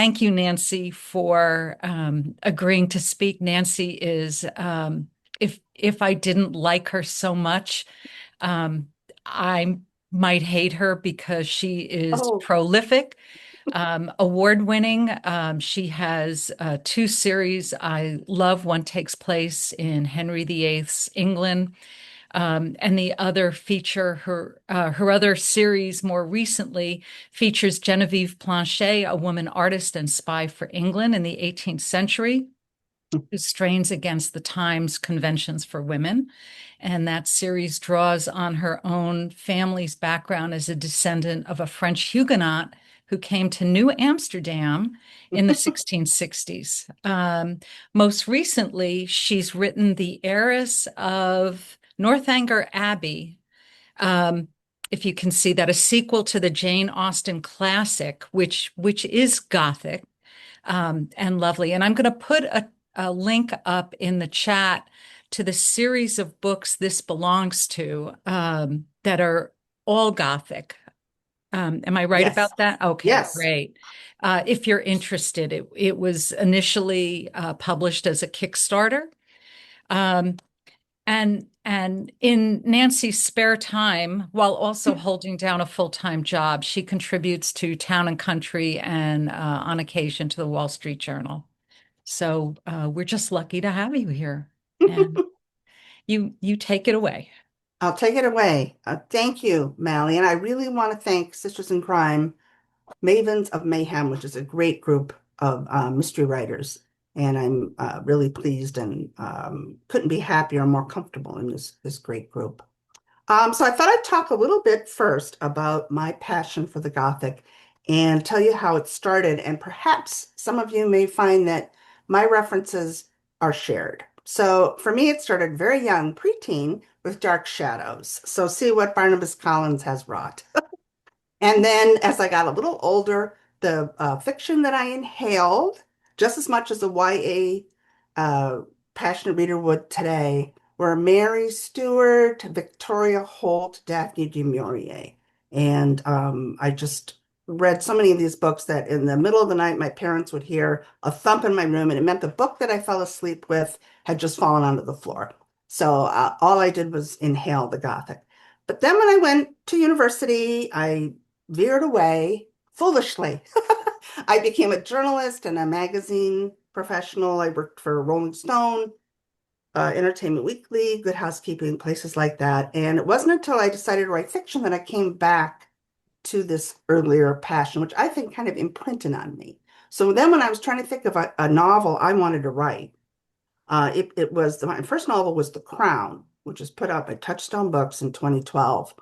Thank you, Nancy, for agreeing to speak. Nancy is, if I didn't like her so much, um, I might hate her because she is Oh, prolific, award-winning. She has two series I love. One takes place in Henry VIII's England, and the other feature her other series more recently features Genevieve Planchet, a woman artist and spy for England in the 18th century, who strains against the times conventions for women. And that series draws on her own family's background as a descendant of a French Huguenot who came to New Amsterdam in the 1660s. Most recently, she's written The Heiress of Northanger Abbey. Um, if you can see that, a sequel to the Jane Austen classic, which is Gothic, and lovely. And I'm going to put a link up in the chat to the series of books this belongs to, that are all Gothic. Am I right yes. about that? Okay, Yes. great. If you're interested, it was initially published as a Kickstarter. Um, and in Nancy's spare time, while also holding down a full-time job, she contributes to Town and Country and on occasion to the Wall Street Journal. So we're just lucky to have you here. And you take it away. I'll take it away. Thank you, Mally. And I really want to thank Sisters in Crime, Mavens of Mayhem, which is a great group of mystery writers. And I'm really pleased and couldn't be happier and more comfortable in this great group. So I thought I'd talk a little bit first about my passion for the Gothic and tell you how it started. And perhaps some of you may find that my references are shared. So for me, it started very young, preteen, with Dark Shadows. So see what Barnabas Collins has wrought. And then as I got a little older, the fiction that I inhaled, just as much as a YA passionate reader would today, were Mary Stewart, Victoria Holt, Daphne du Maurier. And I just read so many of these books that in the middle of the night, my parents would hear a thump in my room, and it meant the book that I fell asleep with had just fallen onto the floor. So all I did was inhale the Gothic. But then when I went to university, I veered away foolishly. I became a journalist and a magazine professional. I worked for Rolling Stone, Entertainment Weekly, Good Housekeeping, places like that. And it wasn't until I decided to write fiction that I came back to this earlier passion, which I think kind of imprinted on me. So then when I was trying to think of a novel I wanted to write, it was my first novel was The Crown, which was put out by Touchstone Books in 2012.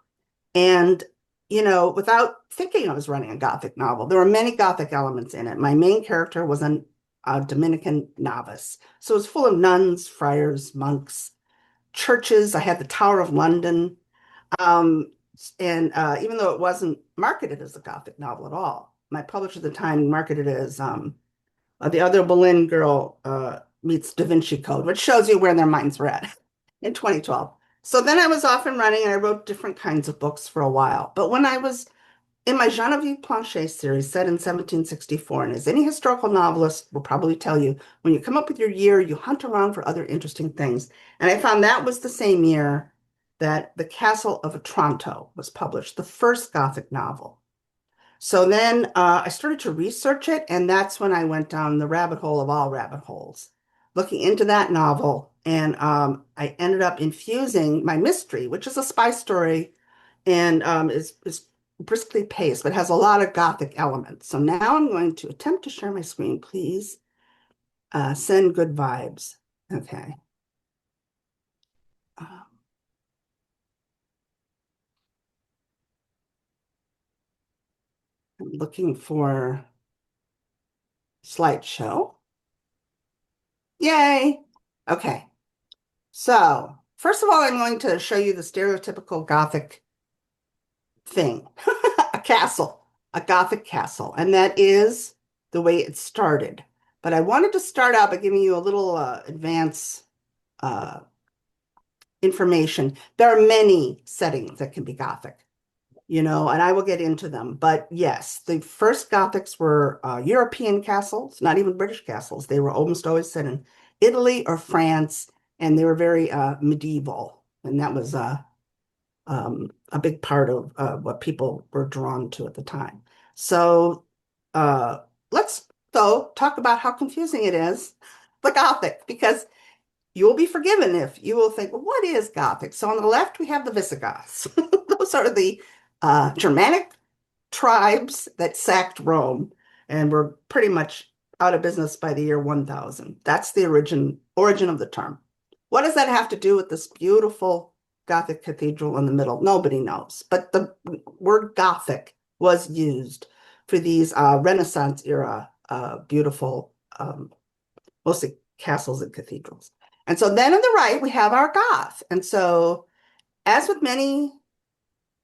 And, without thinking I was running a Gothic novel, there were many Gothic elements in it. My main character was a Dominican novice. So it was full of nuns, friars, monks, churches. I had the Tower of London. Um, and even though it wasn't marketed as a Gothic novel at all, my publisher at the time marketed it as The Other Boleyn Girl Meets Da Vinci Code, which shows you where their minds were at in 2012. So then I was off and running and I wrote different kinds of books for a while. But when I was in my Genevieve Planchet series set in 1764, and as any historical novelist will probably tell you, when you come up with your year, you hunt around for other interesting things. And I found that was the same year that The Castle of Otranto was published, the first Gothic novel. So then I started to research it, and that's when I went down the rabbit hole of all rabbit holes, looking into that novel. And I ended up infusing my mystery, which is a spy story and is briskly paced, but has a lot of Gothic elements. So now I'm going to attempt to share my screen, please. Send good vibes. Okay. Um, I'm looking for slideshow. Yay. Okay. So, first of all, I'm going to show you the stereotypical Gothic thing, a castle, a Gothic castle, and that is the way it started. But I wanted to start out by giving you a little advance uh, information. There are many settings that can be Gothic. and I will get into them. But yes, the first Gothics were European castles, not even British castles. They were almost always set in Italy or France, and they were very medieval. And that was a big part of what people were drawn to at the time. So uh, let's, though, talk about how confusing it is, the Gothic, because you will be forgiven if you will think, well, what is Gothic? So on the left, we have the Visigoths. Those are the Germanic tribes that sacked Rome and were pretty much out of business by the year 1000. That's the origin of the term. What does that have to do with this beautiful Gothic cathedral in the middle? Nobody knows. But the word Gothic was used for these Renaissance era beautiful, mostly castles and cathedrals. And so then on the right, we have our Goth. And so, as with many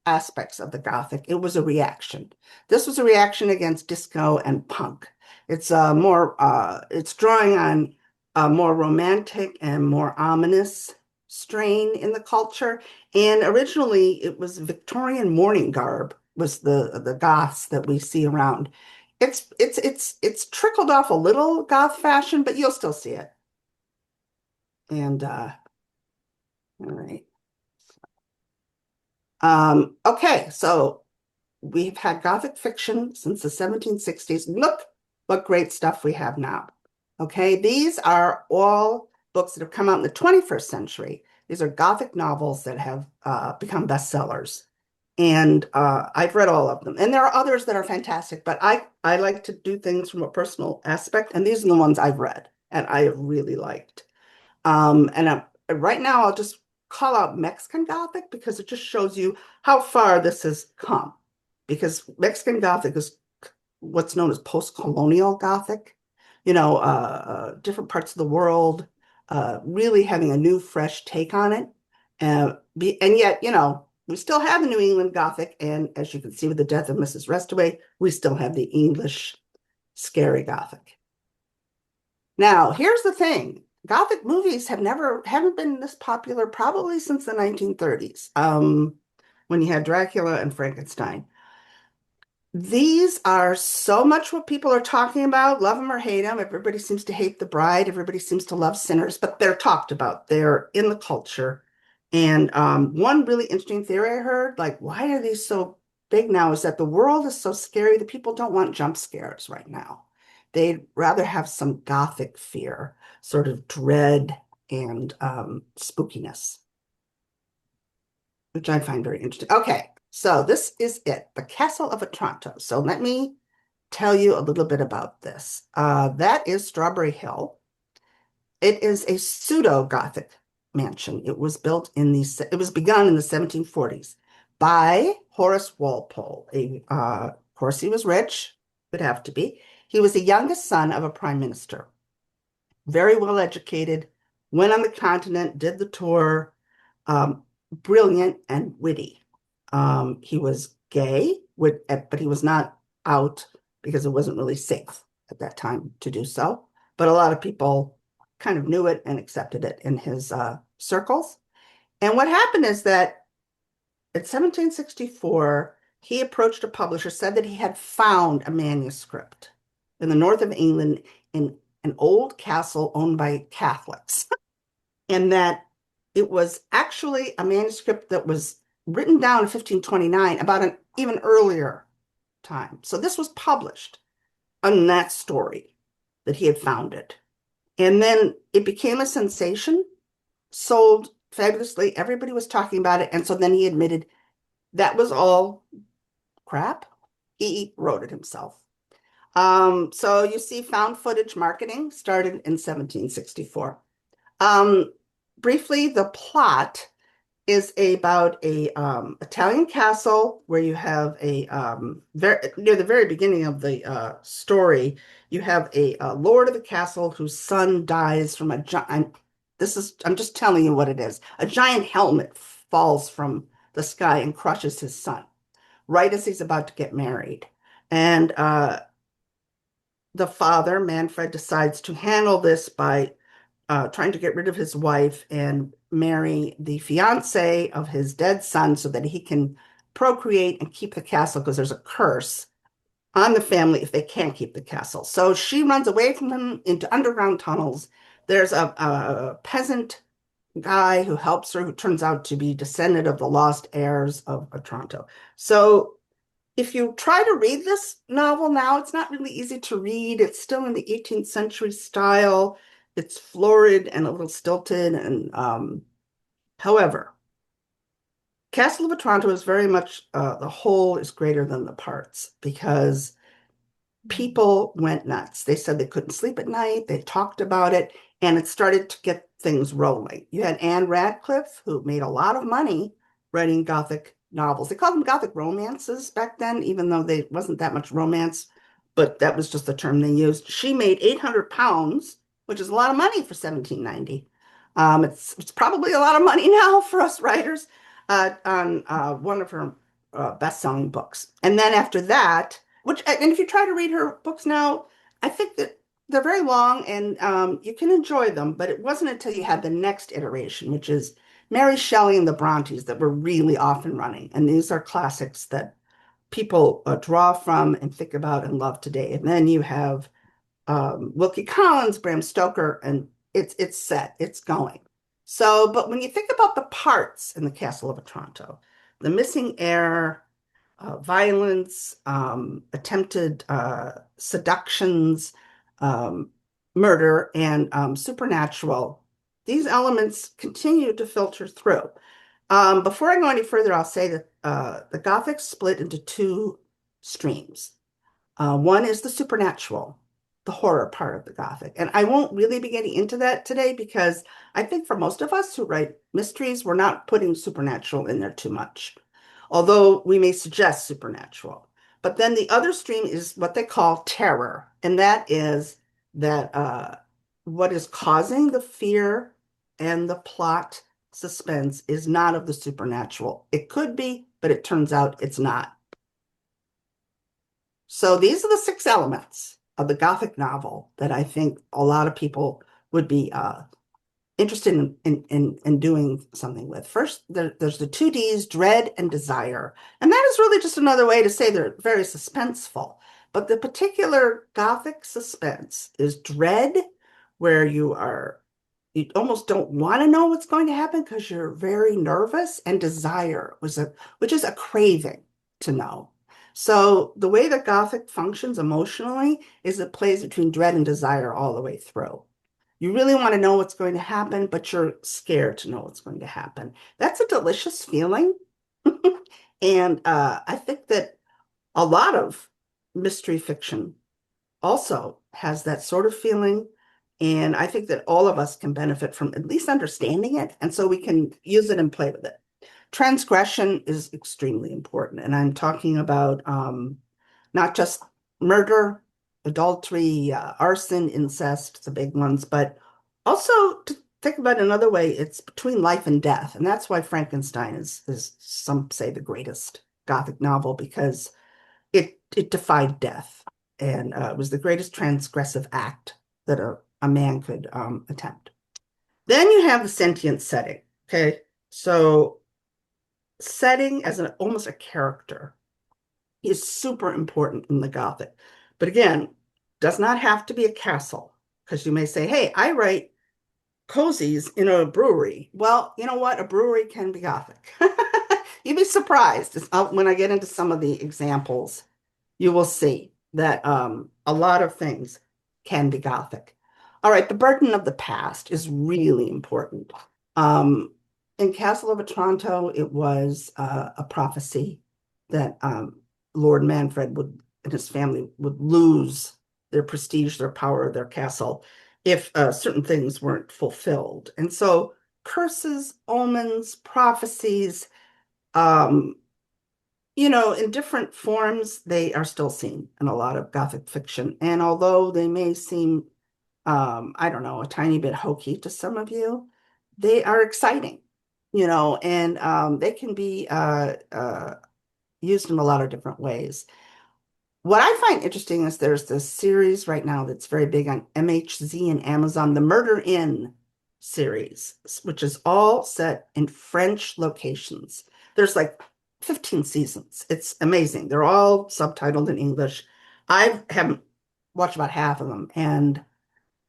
aspects of the Gothic, it was a reaction. This was a reaction against disco and punk. It's drawing on a more romantic and more ominous strain in the culture. And originally, it was Victorian mourning garb was the Goths that we see around. It's trickled off a little Goth fashion, but you'll still see it. And all right. Okay, so we've had Gothic fiction since the 1760s. Look what great stuff we have now. Okay, these are all books that have come out in the 21st century. These are Gothic novels that have become bestsellers. And I've read all of them. And there are others that are fantastic, but I like to do things from a personal aspect. And these are the ones I've read and I have really liked. Right now, I'll just call out Mexican Gothic because it just shows you how far this has come. Because Mexican Gothic is what's known as post-colonial Gothic, different parts of the world, really having a new, fresh take on it. And yet, we still have the New England Gothic. And as you can see with the death of Mrs. Restaway, we still have the English scary Gothic. Now, here's the thing. Gothic movies haven't been this popular probably since the 1930s, when you had Dracula and Frankenstein. These are so much what people are talking about, love them or hate them. Everybody seems to hate the bride. Everybody seems to love sinners, but they're talked about. They're in the culture. And one really interesting theory I heard, like, why are these so big now, is that the world is so scary that people don't want jump scares right now. They'd rather have some gothic fear, sort of dread and spookiness, which I find very interesting. Okay, so this is it, the Castle of Otranto. So let me tell you a little bit about this. That is Strawberry Hill. It is a pseudo-Gothic mansion. It was begun in the 1740s by Horace Walpole. Of course, he was rich, would have to be. He was the youngest son of a prime minister, very well educated, went on the continent, did the tour, um, brilliant and witty. He was gay, but he was not out because it wasn't really safe at that time to do so. But a lot of people kind of knew it and accepted it in his circles. And what happened is that in 1764, he approached a publisher, said that he had found a manuscript in the north of England in an old castle owned by Catholics, and that it was actually a manuscript that was written down in 1529 about an even earlier time. So this was published on that story that he had found it. And then it became a sensation, sold fabulously. Everybody was talking about it. And so then he admitted that was all crap. He wrote it himself. So you see, found footage marketing started in 1764. Um, Briefly, the plot is about a Italian castle where you have near the very beginning of the story, you have a lord of the castle whose son dies from a giant. I'm just telling you what it is. A giant helmet falls from the sky and crushes his son right as he's about to get married. And the father, Manfred, decides to handle this by trying to get rid of his wife and marry the fiance of his dead son so that he can procreate and keep the castle because there's a curse on the family if they can't keep the castle. So she runs away from them into underground tunnels. There's a peasant guy who helps her, who turns out to be descendant of the lost heirs of Otranto. So if you try to read this novel now, it's not really easy to read. It's still in the 18th century style. It's florid and a little stilted. And however, Castle of Otranto is very much the whole is greater than the parts because people went nuts. They said they couldn't sleep at night. They talked about it, and it started to get things rolling. You had Anne Radcliffe, who made a lot of money writing Gothic novels. They called them Gothic romances back then, even though they wasn't that much romance, but that was just the term they used. She made £800, which is a lot of money for 1790. It's probably a lot of money now for us writers on one of her best-selling books. And then after that, which, and if you try to read her books now, I think that they're very long and you can enjoy them, but it wasn't until you had the next iteration, which is Mary Shelley and the Brontes, that were really off and running. And these are classics that people draw from and think about and love today. And then you have Wilkie Collins, Bram Stoker, and it's set, it's going. So, but when you think about the parts in the Castle of Otranto, the missing heir, violence, attempted seductions, um, murder, and supernatural. These elements continue to filter through. Before I go any further, I'll say that the Gothic split into two streams. One is the supernatural, the horror part of the Gothic. And I won't really be getting into that today because I think for most of us who write mysteries, we're not putting supernatural in there too much, although we may suggest supernatural. But then the other stream is what they call terror, and that is that what is causing the fear and the plot suspense is not of the supernatural. It could be, but it turns out it's not. So these are the six elements of the Gothic novel that I think a lot of people would be interested in doing something with. First, there's the two Ds, dread and desire. And that is really just another way to say they're very suspenseful. But the particular Gothic suspense is dread, where you almost don't want to know what's going to happen because you're very nervous, and desire, which is a craving to know. So the way that Gothic functions emotionally is it plays between dread and desire all the way through. You really want to know what's going to happen, but you're scared to know what's going to happen. That's a delicious feeling. And I think that a lot of mystery fiction also has that sort of feeling. And I think that all of us can benefit from at least understanding it. And so we can use it and play with it. Transgression is extremely important. And I'm talking about not just murder, adultery, arson, incest, the big ones, but also to think about another way, it's between life and death. And that's why Frankenstein is some say the greatest Gothic novel because it defied death and it was the greatest transgressive act that a man could attempt. Then you have the sentient setting. Okay. So setting as almost a character is super important in the Gothic. But again, does not have to be a castle because you may say, hey, I write cozies in a brewery. Well, you know what? A brewery can be Gothic. You'd be surprised when I get into some of the examples. You will see that a lot of things can be Gothic. All right, the burden of the past is really important. Um, in Castle of Otranto, it was a prophecy that Lord Manfred would and his family would lose their prestige, their power, their castle if certain things weren't fulfilled. And so curses, omens, prophecies, um, in different forms, they are still seen in a lot of Gothic fiction. And although they may seem, I don't know, a tiny bit hokey to some of you, they are exciting, and they can be used in a lot of different ways. What I find interesting is there's this series right now that's very big on MHZ and Amazon, the Murder Inn series, which is all set in French locations. There's like 15 seasons. It's amazing. They're all subtitled in English. I haven't watched about half of them, and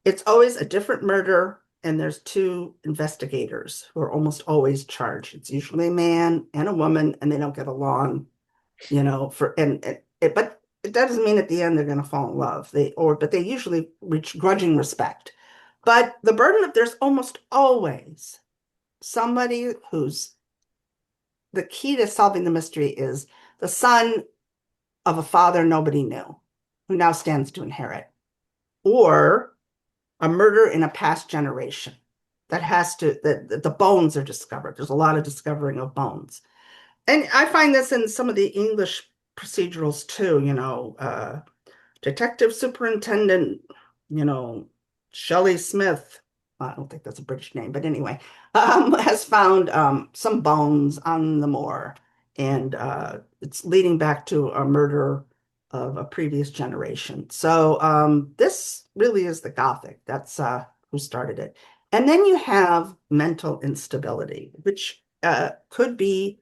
it's always a different murder, and there's two investigators who are almost always charged. It's usually a man and a woman, and they don't get along, but it doesn't mean at the end they're going to fall in love. But they usually reach grudging respect. But the burden of there's almost always somebody who's the key to solving the mystery is the son of a father nobody knew, who now stands to inherit, or a murder in a past generation that the bones are discovered. There's a lot of discovering of bones. And I find this in some of the English procedurals too, Detective Superintendent, you know, Shelley Smith, I don't think that's a British name, but anyway, has found some bones on the moor, and it's leading back to a murder of a previous generation. So this really is the Gothic. That's who started it. And then you have mental instability, which could be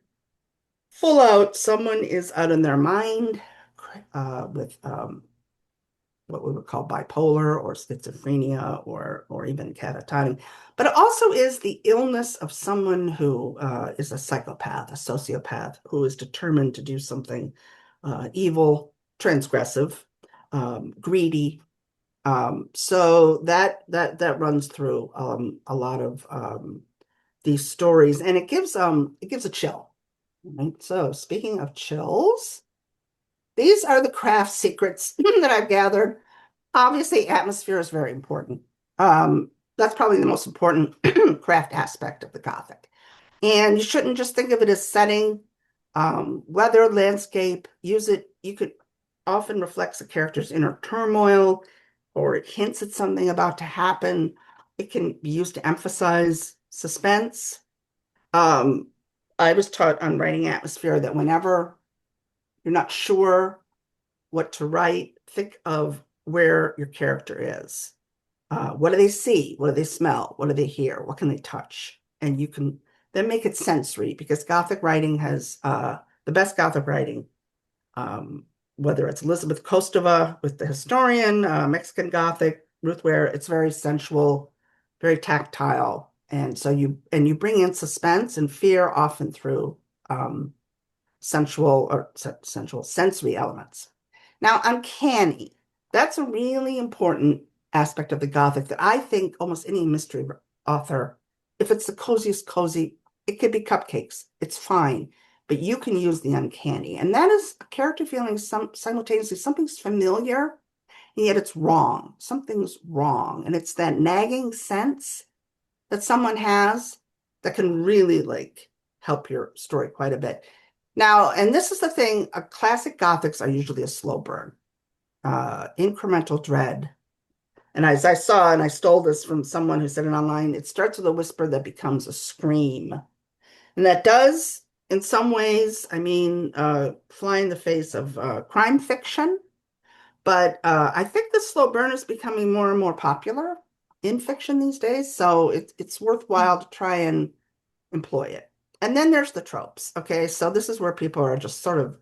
full out someone is out in their mind with what we would call bipolar or schizophrenia or even catatonic. But it also is the illness of someone who is a psychopath, a sociopath, who is determined to do something evil, transgressive, greedy. So that runs through a lot of these stories, and it gives a chill. Right? So speaking of chills, these are the craft secrets that I've gathered. Obviously, atmosphere is very important. That's probably the most important craft aspect of the Gothic. And you shouldn't just think of it as setting, weather, landscape, use it. You could often reflects a character's inner turmoil, or it hints at something about to happen. It can be used to emphasize suspense. Um, I was taught on writing atmosphere that whenever you're not sure what to write, think of where your character is. What do they see? What do they smell? What do they hear? What can they touch? And you can then make it sensory, because Gothic writing has the best Gothic writing, um, whether it's Elizabeth Kostova with the historian, Mexican Gothic, Ruth Ware, it's very sensual, very tactile. And so you bring in suspense and fear often through um, sensual sensory elements. Now, uncanny, that's a really important aspect of the Gothic that I think almost any mystery author, if it's the coziest cozy, it could be cupcakes. It's fine, but you can use the uncanny. And that is a character feeling simultaneously something's familiar, and yet it's wrong. Something's wrong. And it's that nagging sense that someone has that can really like help your story quite a bit. Now, and this is the thing, classic Gothics are usually a slow burn, incremental dread. And as I saw, and I stole this from someone who said it online, it starts with a whisper that becomes a scream. And that does, in some ways, I mean, fly in the face of crime fiction. But I think the slow burn is becoming more and more popular in fiction these days. So it's worthwhile to try and employ it. And then there's the tropes. Okay, so this is where people are just sort of,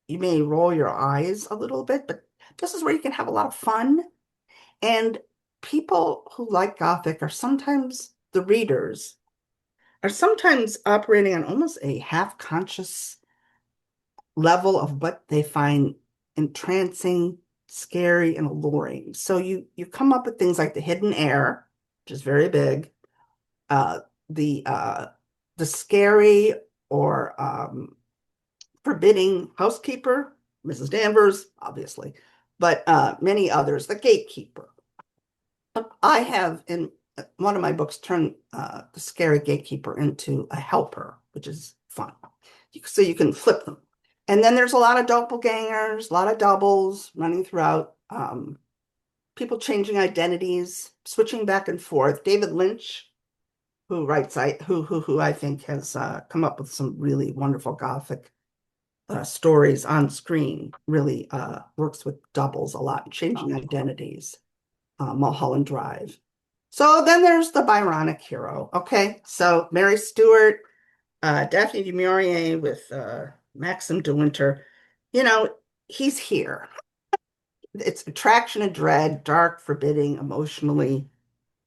you may roll your eyes a little bit, but this is where you can have a lot of fun. And people who like Gothic are sometimes, the readers are sometimes operating on almost a half-conscious level of what they find entrancing, scary, and alluring. So you come up with things like the hidden heir, which is very big, uh, the uh, the scary or forbidding housekeeper, Mrs. Danvers, obviously, but many others, the gatekeeper. I have in one of my books turned the scary gatekeeper into a helper, which is fun. So you can flip them. And then there's a lot of doppelgangers, a lot of doubles running throughout, people changing identities, switching back and forth. David Lynch, who I think has come up with some really wonderful Gothic stories on screen, really works with doubles a lot, changing identities. Mulholland Drive. So then there's the Byronic hero. Okay, so Mary Stuart, Daphne du Maurier with Maxim de Winter, you know, he's here. It's attraction and dread, dark, forbidding, emotionally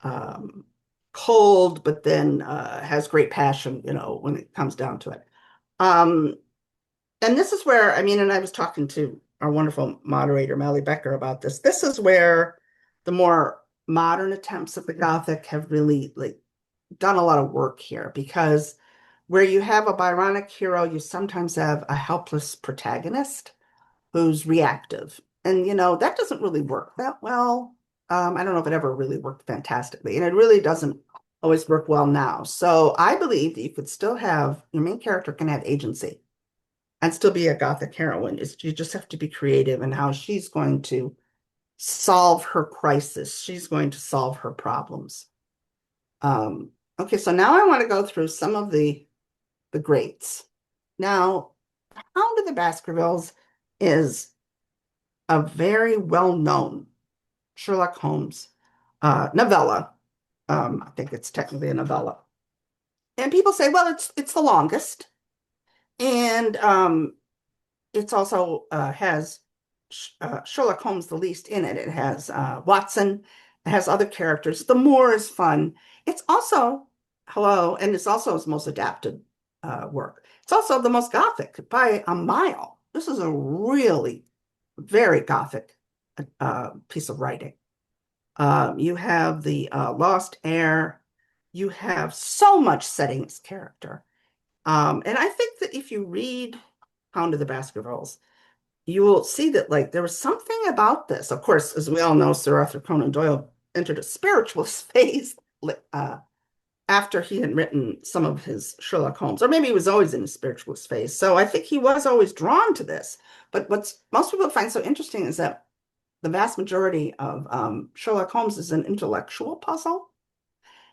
um, cold, but then has great passion, when it comes down to it. Um, and this is where, I mean, and I was talking to our wonderful moderator, Mally Becker, about this. This is where the more modern attempts of the Gothic have really like done a lot of work here because where you have a Byronic hero, you sometimes have a helpless protagonist who's reactive. And, that doesn't really work that well. I don't know if it ever really worked fantastically, and it really doesn't always work well now. So I believe that you could still have your main character can have agency and still be a Gothic heroine. You just have to be creative in how she's going to solve her crisis. She's going to solve her problems. Okay, so now I want to go through some of the greats. Now, Hound of the Baskervilles is a very well-known Sherlock Holmes novella. I think it's technically a novella. And people say, well, it's the longest. And it's also has Sherlock Holmes the least in it. It has Watson, it has other characters. The Moor is fun. It's also, hello, and it's also his most adapted work. It's also the most Gothic by a mile. This is a really very Gothic piece of writing. You have the Lost Heir. You have so much setting its character. And I think that if you read Hound of the Baskervilles, you will see that like there was something about this. Of course, as we all know, Sir Arthur Conan Doyle entered a spiritualist phase after he had written some of his Sherlock Holmes, or maybe he was always in a spiritualist phase. So I think he was always drawn to this. But what's most people find so interesting is that the vast majority of Sherlock Holmes is an intellectual puzzle.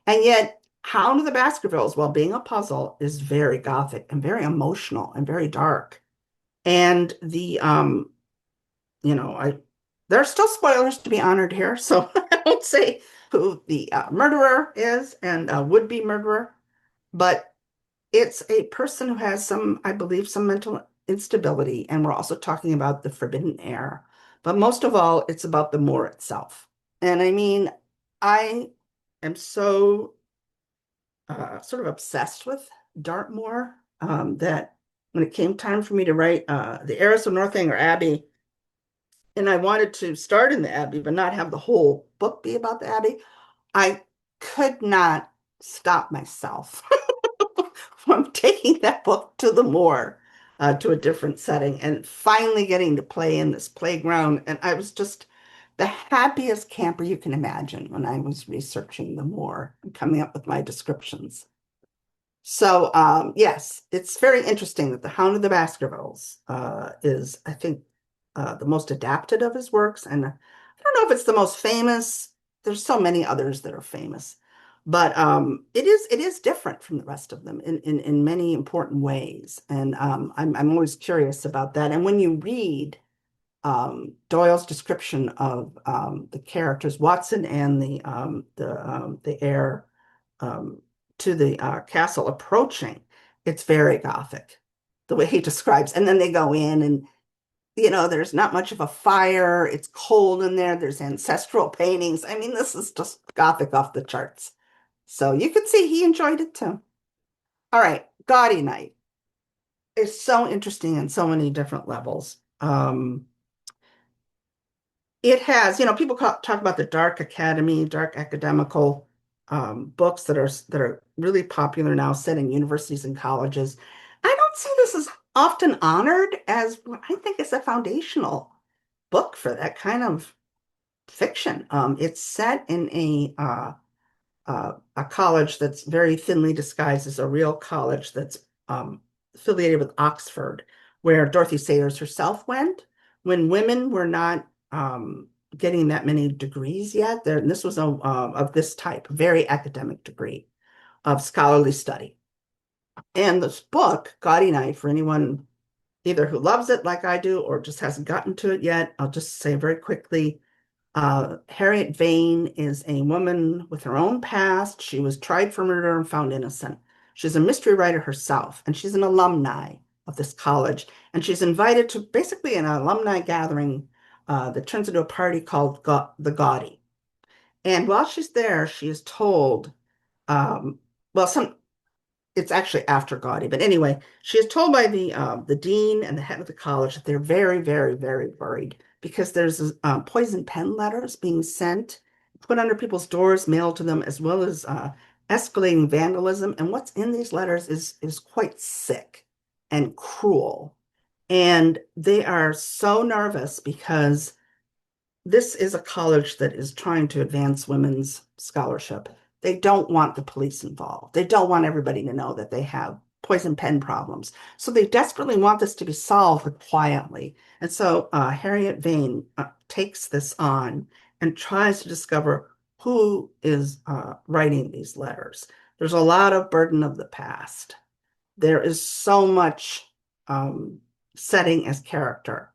And yet, Hound of the Baskervilles, while being a puzzle, is very gothic and very emotional and very dark. And I there are still spoilers to be honored here, so I won't say who the murderer is and would-be murderer, but it's a person who has some, I believe, some mental instability, and we're also talking about the forbidden heir. But most of all, it's about the Moor itself. And I mean, I am so sort of obsessed with Dartmoor that when it came time for me to write The Heiress of Northanger Abbey, and I wanted to start in the Abbey, but not have the whole book be about the Abbey, I could not stop myself from taking that book to the moor, to a different setting, and finally getting to play in this playground. And I was just the happiest camper you can imagine when I was researching the moor and coming up with my descriptions. So, yes, it's very interesting that The Hound of the Baskervilles is, I think, the most adapted of his works. And I don't know if it's the most famous. There's so many others that are famous, but it is different from the rest of them in many important ways. And I'm always curious about that. And when you read Doyle's description of the characters, Watson and the heir um, to the castle approaching, it's very Gothic, the way he describes. And then they go in, and there's not much of a fire. It's cold in there. There's ancestral paintings. I mean, this is just Gothic off the charts. So you could see he enjoyed it too. All right, Gaudy Night is so interesting in so many different levels. It has, people talk about the dark academy, dark academical books that are really popular now, set in universities and colleges. I don't see this as often honored as what I think is a foundational book for that kind of fiction. It's set in a college that's very thinly disguised as a real college that's affiliated with Oxford, where Dorothy Sayers herself went when women were not getting that many degrees yet. There, and this was of this type, very academic degree of scholarly study. And this book, Gaudy Night, for anyone either who loves it like I do or just hasn't gotten to it yet, I'll just say very quickly, Harriet Vane is a woman with her own past. She was tried for murder and found innocent. She's a mystery writer herself, and she's an alumni of this college, and she's invited to basically an alumni gathering that turns into a party called the Gaudi. And while she's there, she is told, um, well, it's actually after Gaudi, but anyway, she is told by the dean and the head of the college that they're very, very, very worried because there's poison pen letters being sent, put under people's doors, mailed to them, as well as escalating vandalism. And what's in these letters is quite sick and cruel. And they are so nervous because this is a college that is trying to advance women's scholarship. They don't want the police involved. They don't want everybody to know that they have poison pen problems. So they desperately want this to be solved quietly. And so Harriet Vane takes this on and tries to discover who is writing these letters. There's a lot of burden of the past. There is so much um, setting as character.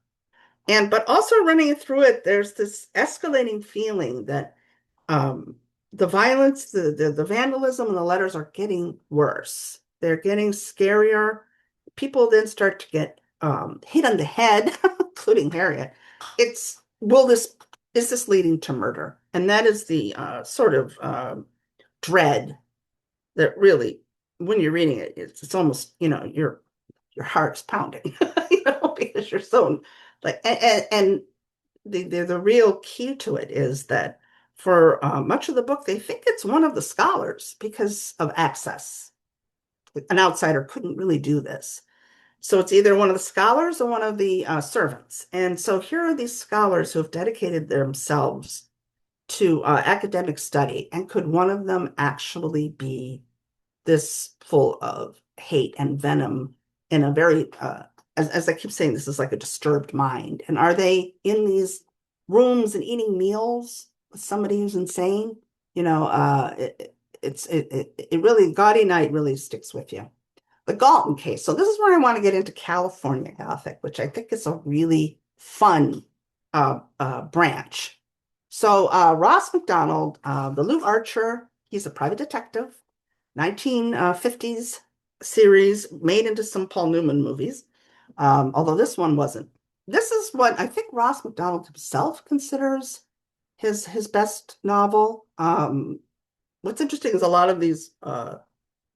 And but also running through it, there's this escalating feeling that um, the violence, the vandalism, and the letters are getting worse. They're getting scarier. People then start to get hit on the head, including Harriet. It's will this is this leading to murder? And that is the sort of dread that really, when you're reading it, it's almost your heart's pounding, because you're so like and the real key to it is that for much of the book, they think it's one of the scholars because of access. An outsider couldn't really do this. So it's either one of the scholars or one of the servants. And so here are these scholars who have dedicated themselves to academic study. And could one of them actually be this full of hate and venom in a very, as I keep saying, this is like a disturbed mind. And are they in these rooms and eating meals with somebody who's insane? It really, Gaudy Night really sticks with you. The Galton case. So this is where I want to get into California Gothic, which I think is a really fun branch. So Ross MacDonald, the Lou Archer, he's a private detective. 1950s series made into some Paul Newman movies, although this one wasn't. This is what I think Ross MacDonald himself considers his best novel. What's interesting is a lot of these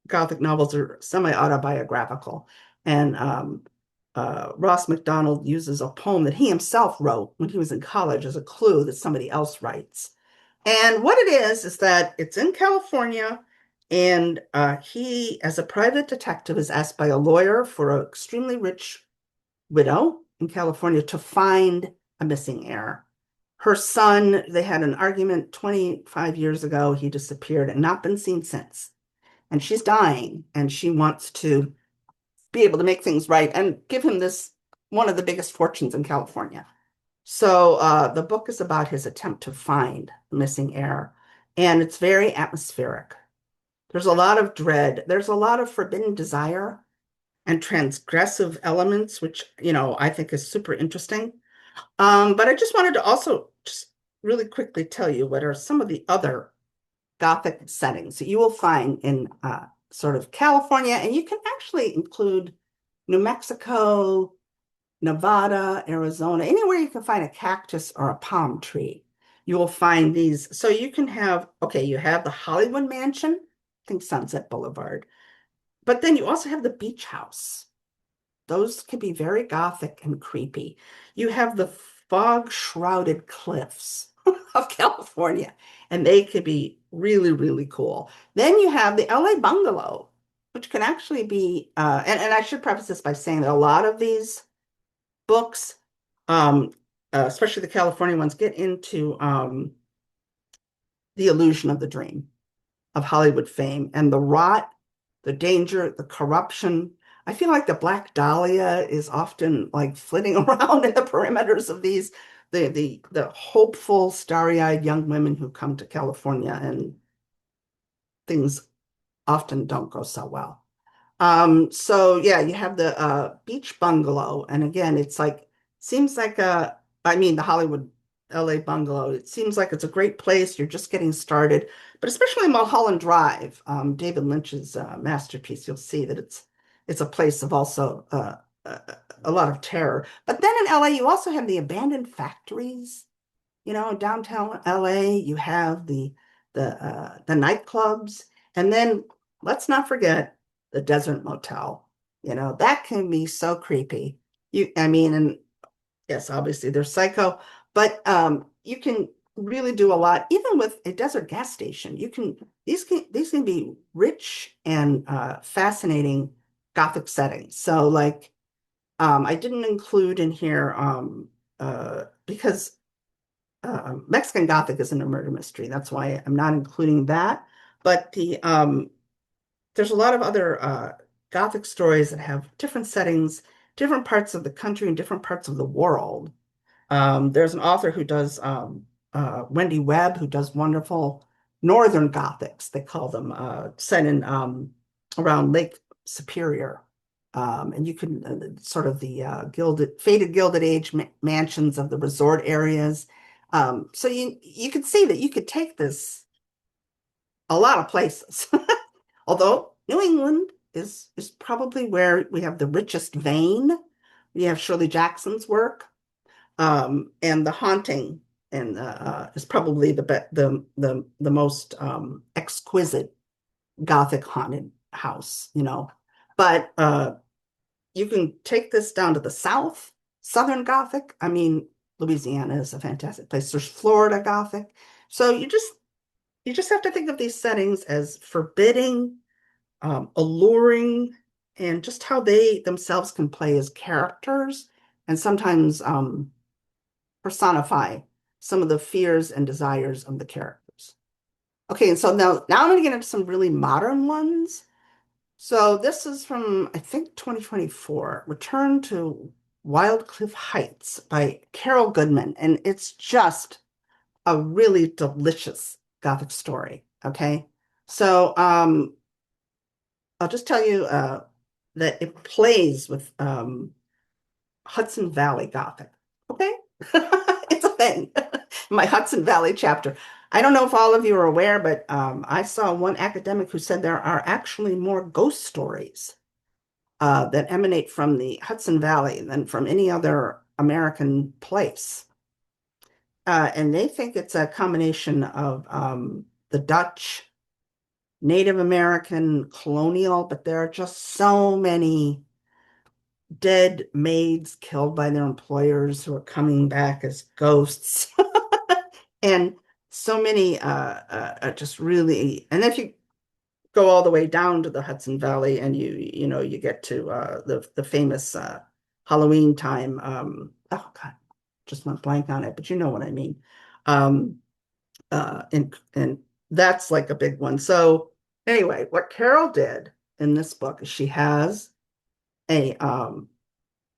Gothic novels are semi-autobiographical, and Ross MacDonald uses a poem that he himself wrote when he was in college as a clue that somebody else writes. And what it is that it's in California, and he, as a private detective, is asked by a lawyer for an extremely rich widow in California to find a missing heir. Her son, they had an argument 25 years ago. He disappeared and not been seen since. And she's dying, and she wants to be able to make things right and give him this one of the biggest fortunes in California. So the book is about his attempt to find the missing heir, and it's very atmospheric. There's a lot of dread. There's a lot of forbidden desire and transgressive elements, which, I think is super interesting. But I just wanted to also just really quickly tell you what are some of the other Gothic settings that you will find in sort of California, and you can actually include New Mexico, Nevada, Arizona, anywhere you can find a cactus or a palm tree, you will find these. So you can have, okay, you have the Hollywood Mansion, I think Sunset Boulevard, but then you also have the beach house. Those can be very Gothic and creepy. You have the fog-shrouded cliffs of California, and they could be really, really cool. Then you have the LA bungalow, which can actually be, and I should preface this by saying that a lot of these books, um, especially the California ones, get into the illusion of the dream of Hollywood fame and the rot, the danger, the corruption. I feel like the Black Dahlia is often like flitting around in the perimeters of these, the hopeful, starry-eyed young women who come to California, and things often don't go so well. So yeah, you have the beach bungalow, and again, it's like seems like I mean the Hollywood LA bungalow. It seems like it's a great place. You're just getting started, but especially Mulholland Drive, David Lynch's masterpiece. You'll see that it's a place of also a lot of terror. But then in LA, you also have the abandoned factories. Downtown LA, you have the nightclubs, and then let's not forget the Desert Motel. That can be so creepy. I mean, and yes, obviously they're psycho, but you can really do a lot, even with a desert gas station. These can be rich and fascinating Gothic settings. So like I didn't include in here because Mexican Gothic isn't a murder mystery. That's why I'm not including that. But there's a lot of other Gothic stories that have different settings, different parts of the country and different parts of the world. There's an author who does Wendy Webb, who does wonderful Northern Gothics, they call them, set in around Lake Superior. And you can sort of the faded Gilded Age mansions of the resort areas. So you could see that you could take this a lot of places. Although New England is probably where we have the richest vein. We have Shirley Jackson's work, and The Haunting, and is probably the most exquisite Gothic haunted house. But you can take this down to the South, Southern Gothic. I mean, Louisiana is a fantastic place. There's Florida Gothic. So you just have to think of these settings as forbidding, alluring, and just how they themselves can play as characters and sometimes personify some of the fears and desires of the characters. Okay, and so now I'm going to get into some really modern ones. So this is from, I think, 2024, Return to Wildcliff Heights by Carol Goodman. And it's just a really delicious Gothic story. Okay. So I'll just tell you that it plays with Hudson Valley Gothic. Okay. It's a thing. My Hudson Valley chapter. I don't know if all of you are aware, but I saw one academic who said there are actually more ghost stories that emanate from the Hudson Valley than from any other American place. And they think it's a combination of the Dutch, Native American, colonial, but there are just so many dead maids killed by their employers who are coming back as ghosts. And so many just really, and if you go all the way down to the Hudson Valley and you get to the famous Halloween time. Oh God, just went blank on it, but you know what I mean. Um, and that's like a big one. So anyway, what Carol did in this book is she has a um,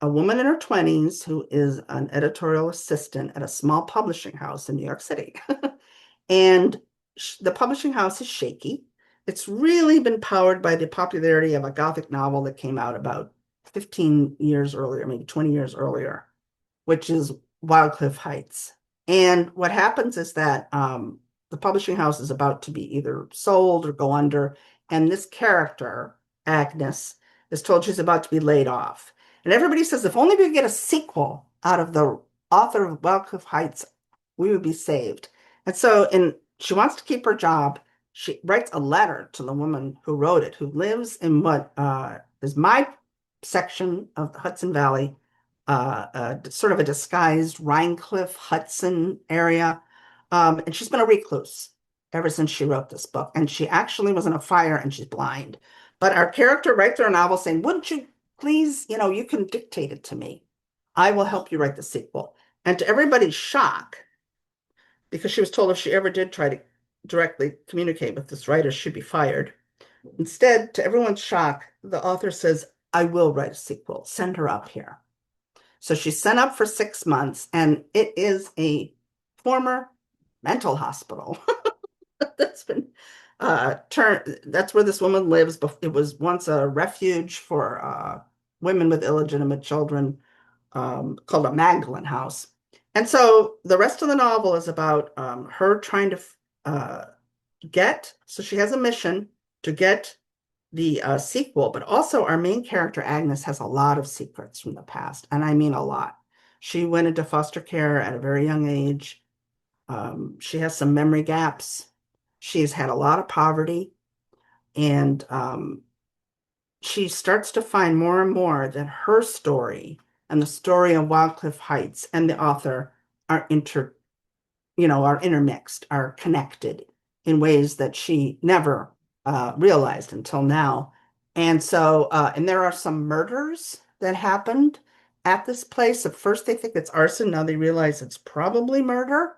a woman in her 20s who is an editorial assistant at a small publishing house in New York City. And the publishing house is shaky. It's really been powered by the popularity of a Gothic novel that came out about 15 years earlier, maybe 20 years earlier, which is Wildcliff Heights. And what happens is that the publishing house is about to be either sold or go under. And this character, Agnes, is told she's about to be laid off. And everybody says, if only we could get a sequel out of the author of Wildcliff Heights, we would be saved. And she wants to keep her job. She writes a letter to the woman who wrote it, who lives in what is my section of the Hudson Valley, sort of a disguised Rhinecliff Hudson area. And she's been a recluse ever since she wrote this book. And she actually was in a fire and she's blind. But our character writes her a novel saying, wouldn't you please, you can dictate it to me. I will help you write the sequel. And to everybody's shock, because she was told if she ever did try to directly communicate with this writer, she'd be fired. Instead, to everyone's shock, the author says, I will write a sequel. Send her up here. So she's sent up for 6 months, and it is a former mental hospital that's been turned. That's where this woman lives. It was once a refuge for women with illegitimate children, called a Magdalene House. And so the rest of the novel is about her trying to so she has a mission to get the sequel, but also our main character, Agnes, has a lot of secrets from the past, and I mean a lot. She went into foster care at a very young age. She has some memory gaps. She's had a lot of poverty, and she starts to find more and more that her story and the story of Wildcliff Heights and the author are are intermixed, are connected in ways that she never realized until now. And there are some murders that happened at this place. At first, they think it's arson. Now they realize it's probably murder.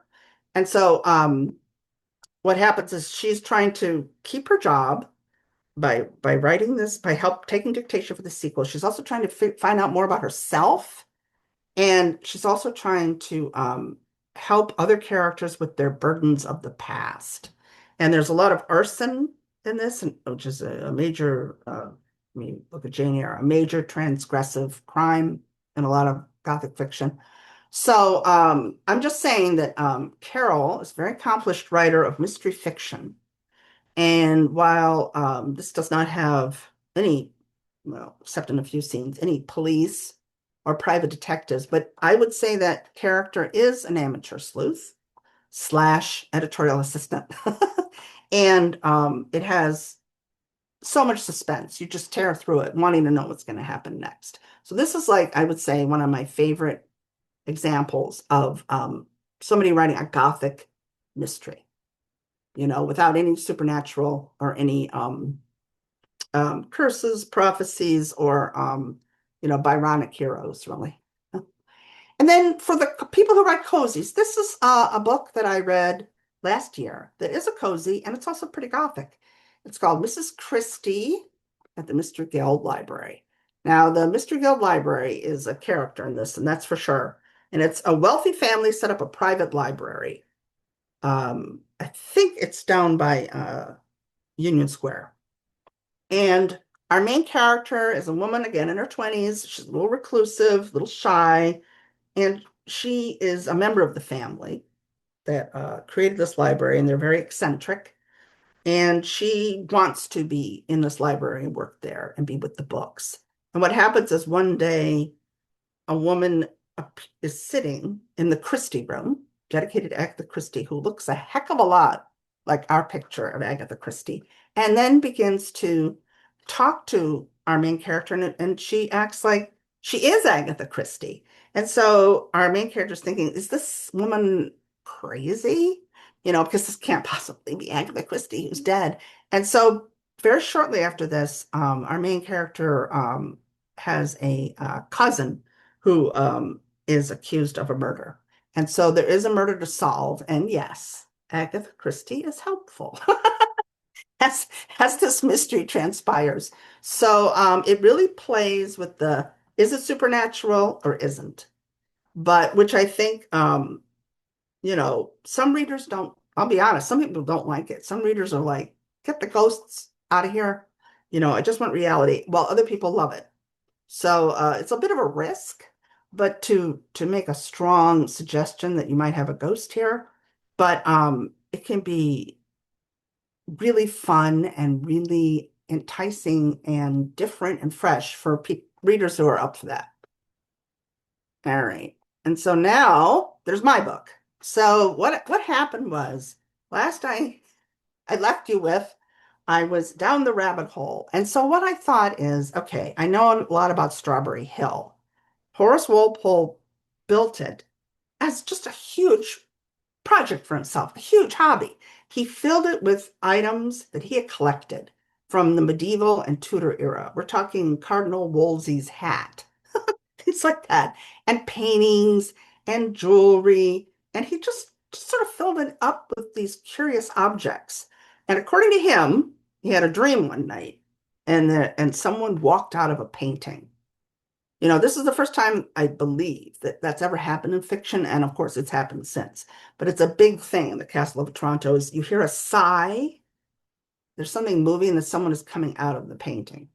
And so, what happens is she's trying to keep her job by writing this, by help taking dictation for the sequel. She's also trying to find out more about herself, and she's also trying to help other characters with their burdens of the past. And there's a lot of arson in this, which is a major, I mean, look at Jane Eyre, a major transgressive crime in a lot of Gothic fiction. So I'm just saying that Carol is a very accomplished writer of mystery fiction. And while this does not have any, well, except in a few scenes, any police or private detectives, but I would say that character is an amateur sleuth slash editorial assistant. And it has so much suspense. You just tear through it, wanting to know what's going to happen next. So this is like, I would say, one of my favorite examples of somebody writing a Gothic mystery, without any supernatural or any curses, prophecies, or Byronic heroes, really. And then for the people who write cozies, this is a book that I read last year that is a cozy, and it's also pretty Gothic. It's called Mrs. Christie at the Mystery Guild Library. Now, the Mystery Guild Library is a character in this, and that's for sure. And it's a wealthy family set up a private library. I think it's down by Union Square. And our main character is a woman, again, in her 20s. She's a little reclusive, a little shy, and she is a member of the family that created this library, and they're very eccentric. And she wants to be in this library and work there and be with the books. And what happens is one day, a woman is sitting in the Christie room, dedicated to Agatha Christie, who looks a heck of a lot like our picture of Agatha Christie, and then begins to talk to our main character, and she acts like she is Agatha Christie. And so our main character is thinking, is this woman crazy? Because this can't possibly be Agatha Christie who's dead. And so very shortly after this, our main character has a cousin who is accused of a murder. And so there is a murder to solve. And yes, Agatha Christie is helpful as this mystery transpires. So it really plays with the is it supernatural or isn't? But which I think, some readers don't, I'll be honest, some people don't like it. Some readers are like, get the ghosts out of here. I just want reality. Well, other people love it. So it's a bit of a risk, but to make a strong suggestion that you might have a ghost here, but it can be really fun and really enticing and different and fresh for readers who are up for that. All right. And so now there's my book. So what happened was last I left you with, I was down the rabbit hole. And so what I thought is, okay, I know a lot about Strawberry Hill. Horace Walpole built it as just a huge project for himself, a huge hobby. He filled it with items that he had collected from the medieval and Tudor era. We're talking Cardinal Wolsey's hat, things like that, and paintings and jewelry. And he just sort of filled it up with these curious objects. And according to him, he had a dream one night, and someone walked out of a painting. This is the first time I believe that that's ever happened in fiction, and of course it's happened since. But it's a big thing in the Castle of Otranto is you hear a sigh, there's something moving, that someone is coming out of the painting.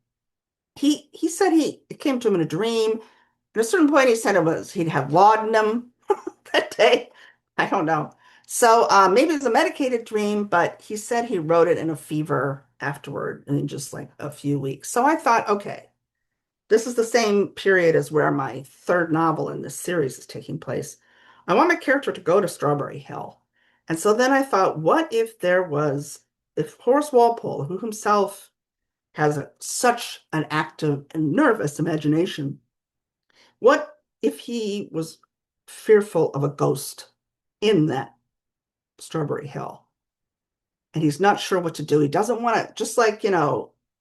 He said it came to him in a dream. At a certain point, he said he'd have laudanum that day. I don't know. So maybe it was a medicated dream, but he said he wrote it in a fever afterward in just like a few weeks. So I thought, okay, this is the same period as where my third novel in this series is taking place. I want my character to go to Strawberry Hill. And so then I thought, what if if Horace Walpole, who himself has such an active and nervous imagination, what if he was fearful of a ghost in that Strawberry Hill? And he's not sure what to do. He doesn't want to, just like,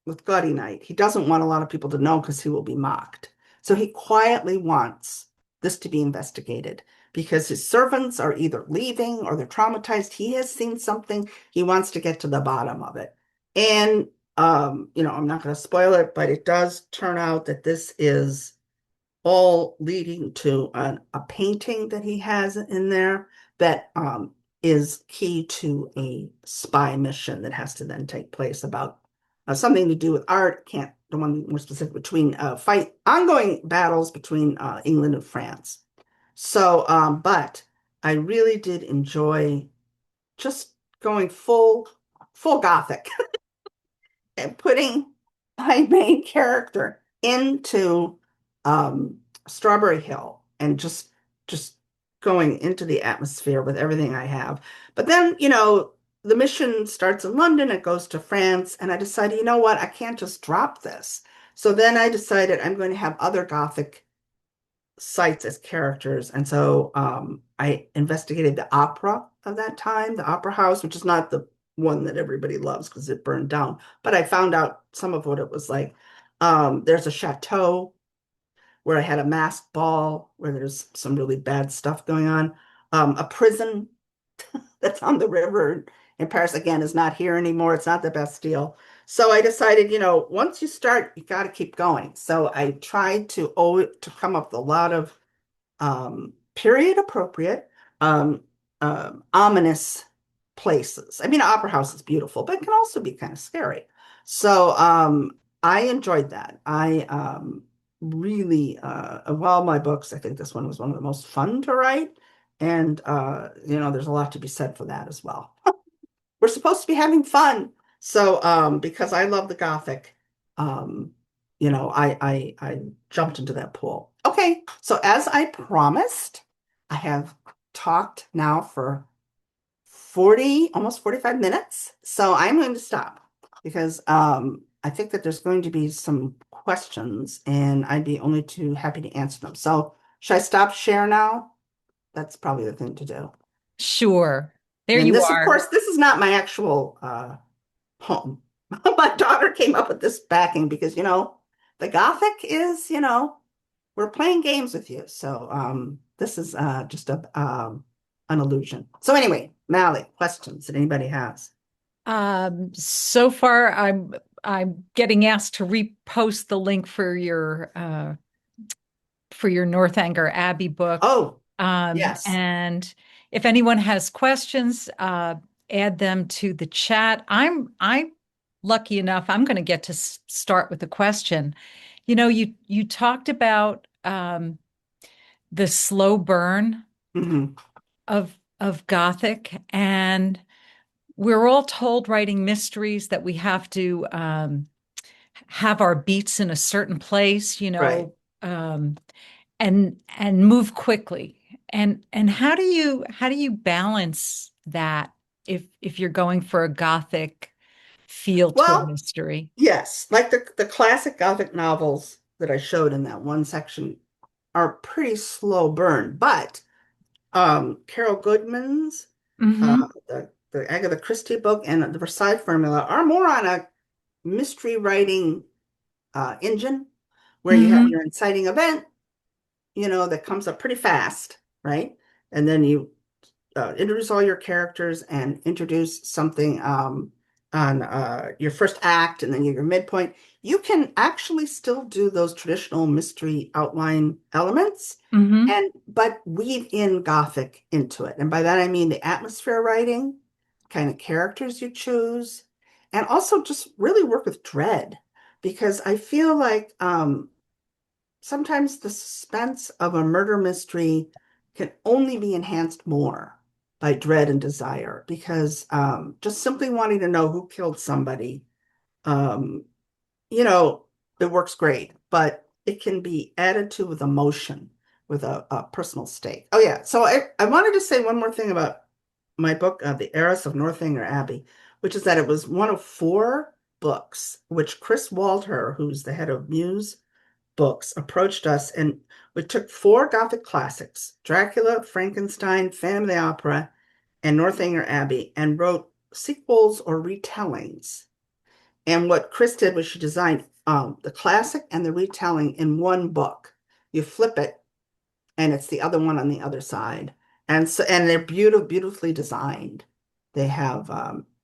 with Gaudy Night, he doesn't want a lot of people to know because he will be mocked. So he quietly wants this to be investigated because his servants are either leaving or they're traumatized. He has seen something. He wants to get to the bottom of it. And, I'm not going to spoil it, but it does turn out that this is all leading to a painting that he has in there that is key to a spy mission that has to then take place about something to do with art. Don't want to be more specific, between ongoing battles between England and France. So, but I really did enjoy just going full Gothic and putting my main character into Strawberry Hill and just going into the atmosphere with everything I have. But then, the mission starts in London, it goes to France, and I decided, you know what, I can't just drop this. So then I decided I'm going to have other Gothic sites as characters. And so I investigated the opera of that time, the opera house, which is not the one that everybody loves because it burned down. But I found out some of what it was like. There's a chateau where I had a masked ball where there's some really bad stuff going on. A prison that's on the river in Paris, again, is not here anymore. It's not the best deal. So I decided, once you start, you got to keep going. So I tried to come up with a lot of period appropriate, um, ominous places. I mean, Opera House is beautiful, but it can also be kind of scary. So I enjoyed that. I really, of all my books, I think this one was one of the most fun to write. And, there's a lot to be said for that as well. We're supposed to be having fun. So, because I love the Gothic, um, I jumped into that pool. Okay, so as I promised, I have talked now for 40, almost 45 minutes. So I'm going to stop because I think that there's going to be some questions and I'd be only too happy to answer them. So should I stop share now? That's probably the thing to do. Sure. There And you this, of are. course, this is not my actual home. My daughter came up with this backing because, the Gothic is, we're playing games with you. So this is just an illusion. So anyway, Mally, questions that anybody has? So far, I'm getting asked to repost the link for your Northanger Abbey book. Oh, yes. And if anyone has questions, add them to the chat. I'm lucky enough. I'm going to get to start with the question. You talked about the slow burn Hmm. of Gothic, and we're all told writing mysteries that we have to have our beats in a certain place, Right. um, and move quickly. And how do you balance that if you're going for a Gothic feel to a Well, mystery? yes, like the classic Gothic novels that I showed in that one section are pretty slow burn, but Carol Goodman's Mm-hmm. the Agatha Christie book and the Versailles Formula are more on a mystery writing engine where you have Mm-hmm. your inciting event, that comes up pretty fast, right? And then you introduce all your characters and introduce something on your first act and then your midpoint. You can actually still do those traditional mystery outline elements Mm-hmm. but weave in Gothic into it. And by that I mean the atmosphere writing, kind of characters you choose, and also just really work with dread because I feel like sometimes the suspense of a murder mystery can only be enhanced more by dread and desire because just simply wanting to know who killed somebody, um, you know, it works great, but it can be added to with emotion, with a personal stake. Oh yeah, so I wanted to say one more thing about my book, The Heiress of Northanger Abbey, which is that it was one of four books which Chris Walter, who's the head of Muse Books, approached us, and we took four Gothic classics, Dracula, Frankenstein, Phantom of the Opera, and Northanger Abbey, and wrote sequels or retellings. And what Chris did was she designed the classic and the retelling in one book. You flip it, and it's the other one on the other side. And they're beautifully designed. They have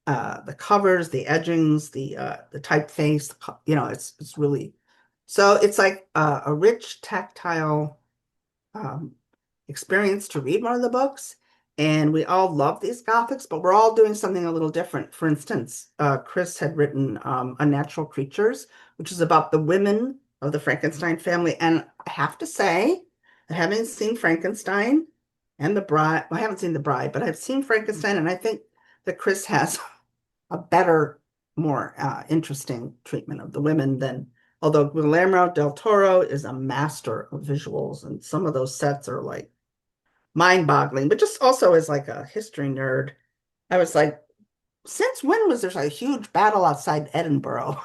the covers, the edgings, the typeface. It's really so it's like a rich tactile um, experience to read one of the books. And we all love these Gothics, but we're all doing something a little different. For instance, Chris had written Unnatural Creatures, which is about the women of the Frankenstein family. And I have to say, I haven't seen Frankenstein and the Bride. Well, I haven't seen the Bride, but I've seen Frankenstein, and I think that Chris has a better, more interesting treatment of the women than, although Guillermo del Toro is a master of visuals, and some of those sets are like mind-boggling, but just also as like a history nerd, I was like, since when was there a huge battle outside Edinburgh?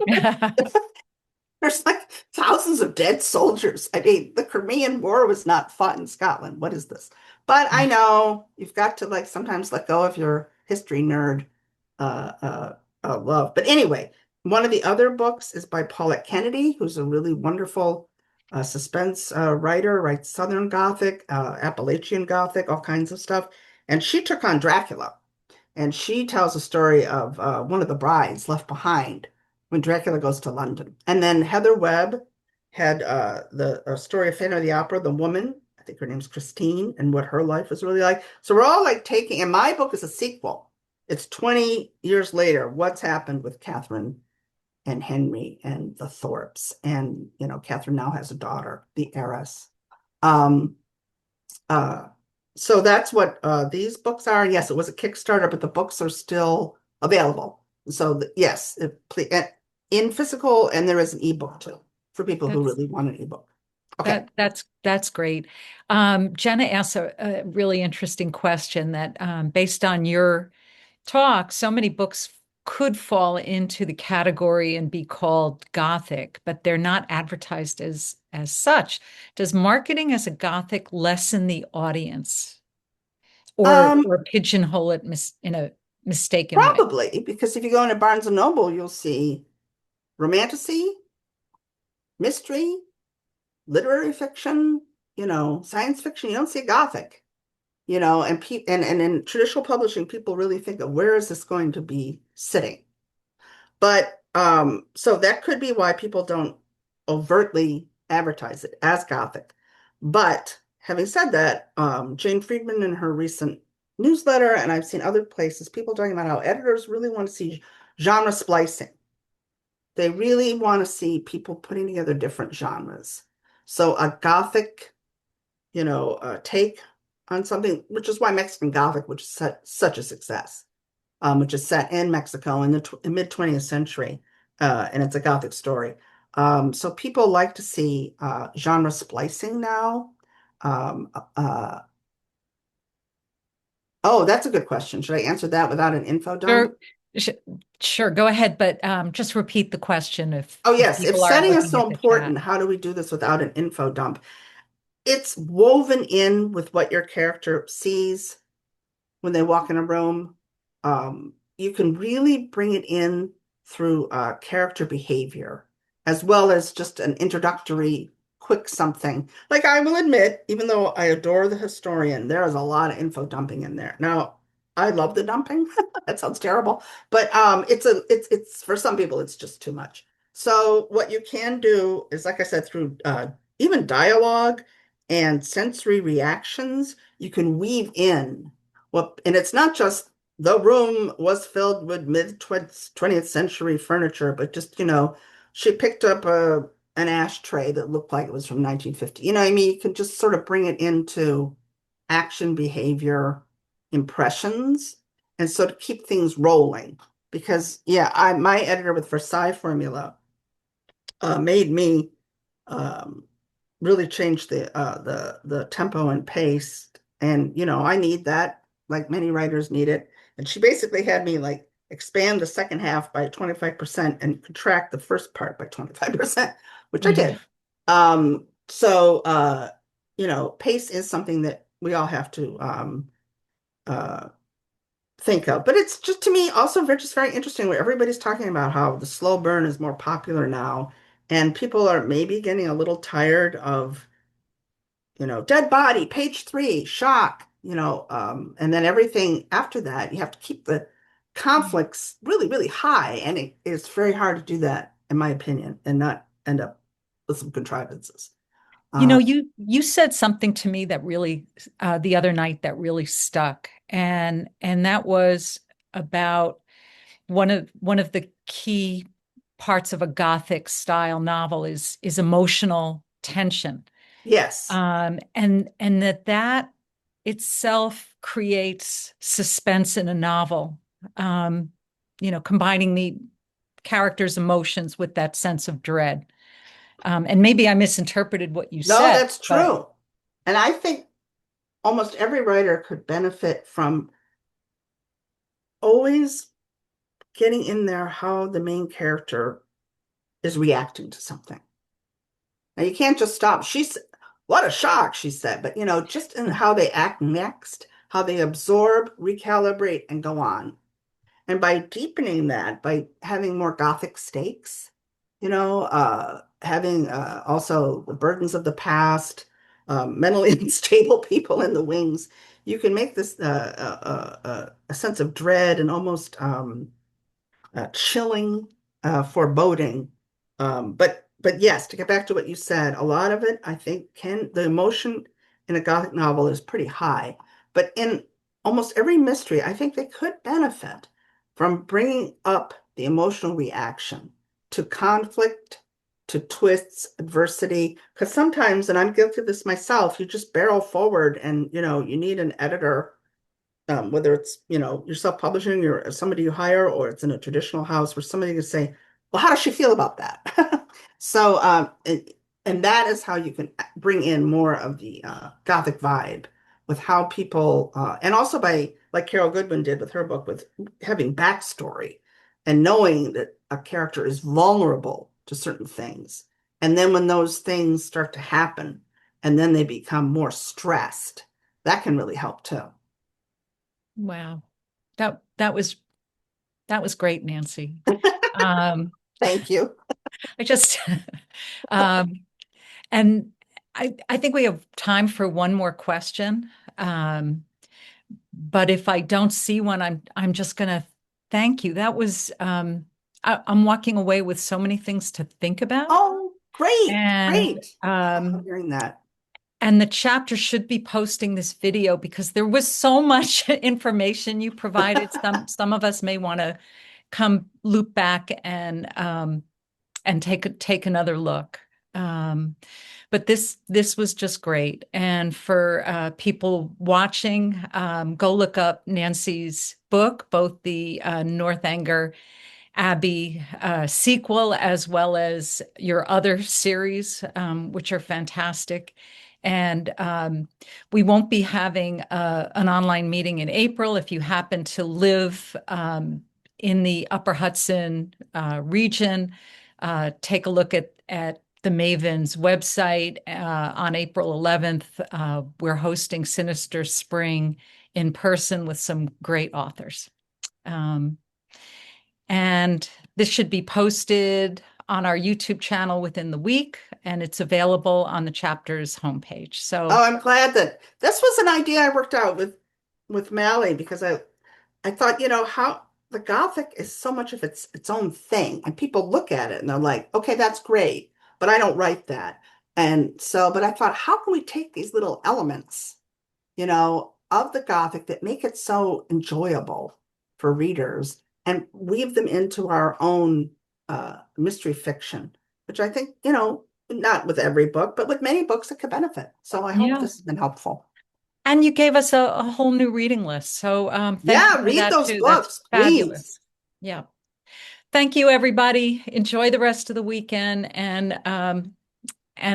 There's like thousands of dead soldiers. I mean, the Crimean War was not fought in Scotland. What is this? But I know you've got to like sometimes let go of your history nerd love. But anyway, one of the other books is by Paulette Kennedy, who's a really wonderful suspense writer, writes Southern Gothic, Appalachian Gothic, all kinds of stuff. And she took on Dracula. And she tells a story of one of the brides left behind when Dracula goes to London. And then Heather Webb had the story of Phantom of the Opera, the woman, I think her name's Christine, and what her life was really like. So we're all like taking, and my book is a sequel. It's 20 years later. What's happened with Catherine and Henry and the Thorpes? And, Catherine now has a daughter, the heiress. Um, uh, so that's what these books are. Yes, it was a Kickstarter, but the books are still available. So yes, in physical, and there is an ebook too for people who That's really want an ebook. Okay. that's great. Jenna asked a really interesting question that based on your talk, so many books could fall into the category and be called Gothic, but they're not advertised as such. Does marketing as a Gothic lessen the audience Um, or pigeonhole it in a mistaken way? Probably because if you go into Barnes and Noble, you'll see romantasy, mystery, literary fiction, science fiction. You don't see Gothic. And in traditional publishing, people really think of where is this going to be sitting? But so that could be why people don't overtly advertise it as Gothic. But having said that, Jane Friedman in her recent newsletter, and I've seen other places, people talking about how editors really want to see genre splicing. They really want to see people putting together different genres. So a Gothic, take on something, which is why Mexican Gothic, which is such a success, which is set in Mexico in the mid 20th century, and it's a Gothic story. So people like to see genre splicing now. Um, uh, oh, that's a good question. Should I answer that without an info dump? Sure, sh- sure, go ahead, but just repeat the question Oh, if yes. If people aren't setting is looking so at the chat. important, how do we do this without an info dump? It's woven in with what your character sees when they walk in a room. You can really bring it in through character behavior, as well as just an introductory quick something. Like I will admit, even though I adore the historian, there is a lot of info dumping in there. Now, I love the dumping. That sounds terrible, but it's for some people it's just too much. So what you can do is, like I said, through even dialogue and sensory reactions, you can weave in and it's not just the room was filled with mid 20th century furniture, but just, she picked up an ashtray that looked like it was from 1950. You know what I mean? You can just sort of bring it into action behavior. impressions. And so to keep things rolling, because yeah, my editor with Versailles Formula made me um, really change the tempo and pace. And I need that, like many writers need it. And she basically had me like expand the second half by 25% and contract the first part by 25%, which I Mm. did. So pace is something that we all have to uh think of. But it's just to me also just very interesting where everybody's talking about how the slow burn is more popular now, and people are maybe getting a little tired of, dead body, page three, shock, and then everything after that, you have to keep the conflicts really, really high. And it's very hard to do that, in my opinion, and not end up with some contrivances. You know, Um, you said something to me that really the other night that really stuck, and that was about one of the key parts of a Gothic style novel is emotional tension, yes. and that itself creates suspense in a novel. Um, combining the characters' emotions with that sense of dread. And maybe I misinterpreted what you No, said, that's but true. And I think almost every writer could benefit from always getting in there how the main character is reacting to something. Now you can't just stop. What a shock, she said, but just in how they act next, how they absorb, recalibrate, and go on. And by deepening that, by having more Gothic stakes, having also the burdens of the past, mentally unstable people in the wings, you can make this a sense of dread and almost chilling, foreboding. But yes, to get back to what you said, a lot of it, I think, the emotion in a Gothic novel is pretty high. But in almost every mystery, I think they could benefit from bringing up the emotional reaction to conflict, to twists, adversity. Because sometimes, and I'm guilty of this myself, you just barrel forward and, you need an editor, whether it's, you're self-publishing or somebody you hire, or it's in a traditional house where somebody can say, well, how does she feel about that? So, and that is how you can bring in more of the Gothic vibe with how people, and also by, like Carol Goodwin did with her book, with having backstory and knowing that a character is vulnerable to certain things. And then when those things start to happen and then they become more stressed, that can really help too. wow, that was great, Nancy. Um, Thank you. I just um, and I think we have time for one more question. Um, but if I don't see one, I'm just gonna thank you. That was I'm walking away with so many things to think about, Oh, great, and great. I love hearing that. and the chapter should be posting this video because there was so much information you provided. Some of us may want to come loop back and take another look. Um, but this was just great. And for people watching, go look up Nancy's book, both the Northanger Abbey sequel as well as your other series, which are fantastic. And we won't be having an online meeting in April. If you happen to live in the Upper Hudson region, take a look at the Mavens website on April 11th. We're hosting Sinister Spring in person with some great authors. Um, and this should be posted on our YouTube channel within the week, and it's available on the chapter's homepage. Oh, So, I'm glad that this was an idea I worked out with Mally, because I thought, how the Gothic is so much of its own thing, and people look at it and they're like, okay, that's great, but I don't write that. And so, but I thought, how can we take these little elements, of the Gothic that make it so enjoyable for readers and weave them into our own mystery fiction, which I think, not with every book, but with many books that could benefit. So I hope yeah. this has been helpful. And you gave us a whole new reading list. So thank you Yeah, for read that those too. That's books, please. fabulous. Yeah. Thank you, everybody. Enjoy the rest of the weekend, and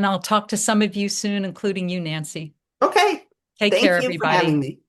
I'll talk to some of you soon, including you, Nancy. Okay. Take care, Thank you for having everybody. me.